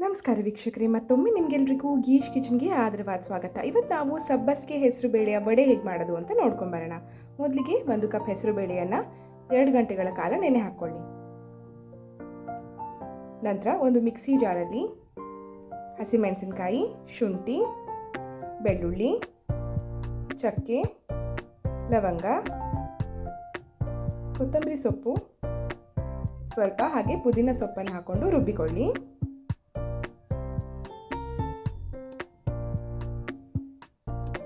ನಮಸ್ಕಾರ ವೀಕ್ಷಕರೇ, ಮತ್ತೊಮ್ಮೆ ನಿಮಗೆಲ್ರಿಗೂ ಗೀಶ್ ಕಿಚನ್ಗೆ ಆದರವಾದ ಸ್ವಾಗತ. ಇವತ್ತು ನಾವು ಸಬ್ಬಸಿಗೆ ಹೆಸರು ಬೇಳೆಯ ವಡೆ ಹೇಗೆ ಮಾಡೋದು ಅಂತ ನೋಡ್ಕೊಂಬರೋಣ. ಮೊದಲಿಗೆ 1 ಕಪ್ ಹೆಸರು ಬೇಳೆಯನ್ನು 2 ಗಂಟೆಗಳ ಕಾಲ ನೆನೆ ಹಾಕ್ಕೊಳ್ಳಿ. ನಂತರ ಒಂದು ಮಿಕ್ಸಿ ಜಾರಲ್ಲಿ ಹಸಿಮೆಣಸಿನಕಾಯಿ, ಶುಂಠಿ, ಬೆಳ್ಳುಳ್ಳಿ, ಚಕ್ಕೆ, ಲವಂಗ, ಕೊತ್ತಂಬರಿ ಸೊಪ್ಪು ಸ್ವಲ್ಪ ಹಾಗೆ ಪುದೀನ ಸೊಪ್ಪನ್ನು ಹಾಕ್ಕೊಂಡು ರುಬ್ಬಿಕೊಳ್ಳಿ.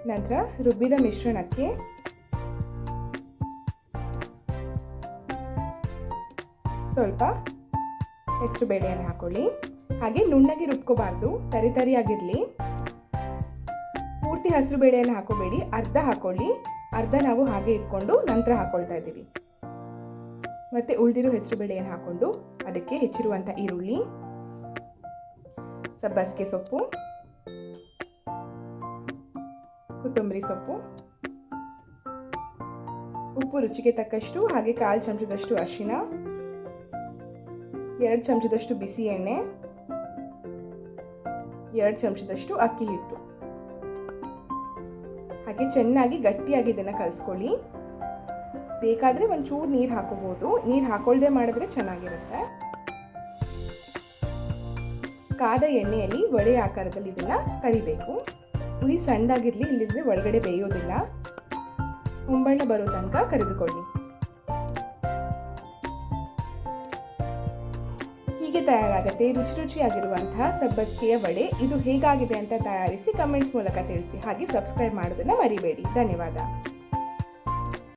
ನಂತರ ರುಬ್ಬಿದ ಮಿಶ್ರಣಕ್ಕೆ ಸ್ವಲ್ಪ ಹೆಸರು ಬೇಳೆಯನ್ನು ಹಾಕೊಳ್ಳಿ. ಹಾಗೆ ನುಣ್ಣಗೆ ರುಬ್ಕೋಬಾರ್ದು, ತರಿಯಾಗಿರಲಿ. ಪೂರ್ತಿ ಹೆಸರು ಬೇಳೆಯನ್ನು ಹಾಕೋಬೇಡಿ, ಅರ್ಧ ಹಾಕೊಳ್ಳಿ. ಅರ್ಧ ನಾವು ಹಾಗೆ ಇಟ್ಕೊಂಡು ನಂತರ ಹಾಕೊಳ್ತಾ ಇದ್ದೀವಿ. ಮತ್ತೆ ಉಳಿದಿರೋ ಹೆಸರು ಬೇಳೆಯನ್ನು ಹಾಕೊಂಡು ಅದಕ್ಕೆ ಹೆಚ್ಚಿರುವಂಥ ಈರುಳ್ಳಿ, ಸಬ್ಬಸಿಗೆ ಸೊಪ್ಪು, ಕೊತ್ತಂಬರಿ ಸೊಪ್ಪು, ಉಪ್ಪು ರುಚಿಗೆ ತಕ್ಕಷ್ಟು, ಹಾಗೆ 1/4 ಚಮಚದಷ್ಟು ಅರಿಶಿನ, 2 ಚಮಚದಷ್ಟು ಬಿಸಿ ಎಣ್ಣೆ, 2 ಚಮಚದಷ್ಟು ಅಕ್ಕಿ ಹಿಟ್ಟು ಹಾಗೆ ಚೆನ್ನಾಗಿ ಗಟ್ಟಿಯಾಗಿ ಇದನ್ನು ಕಲಿಸ್ಕೊಳ್ಳಿ. ಬೇಕಾದರೆ ಒಂಚೂರು ನೀರು ಹಾಕೋಬಹುದು, ನೀರು ಹಾಕೊಳ್ಳದೆ ಮಾಡಿದ್ರೆ ಚೆನ್ನಾಗಿರುತ್ತೆ. ಕಾದ ಎಣ್ಣೆಯಲ್ಲಿ ವಡೆ ಆಕಾರದಲ್ಲಿ ಇದನ್ನು ಕರಿಬೇಕು. ಉರಿ ಸಣ್ಣದಾಗಿರಲಿ, ಇಲ್ಲಿದ್ರೆ ಒಳಗಡೆ ಬೇಯೋದಿಲ್ಲ. ಹೊಂಬಣ್ಣ ಬರೋ ತನಕ ಕರಿದುಕೊಳ್ಳಿ. ಹೀಗೆ ತಯಾರಾಗುತ್ತೆ ರುಚಿಯಾಗಿರುವಂತಹ ಸಬ್ಬಸಿಗೆಯ ವಡೆ. ಇದು ಹೇಗಾಗಿದೆ ಅಂತ ತಯಾರಿಸಿ ಕಮೆಂಟ್ಸ್ ಮೂಲಕ ತಿಳಿಸಿ. ಹಾಗೆ ಸಬ್ಸ್ಕ್ರೈಬ್ ಮಾಡೋದನ್ನು ಮರಿಬೇಡಿ. ಧನ್ಯವಾದ.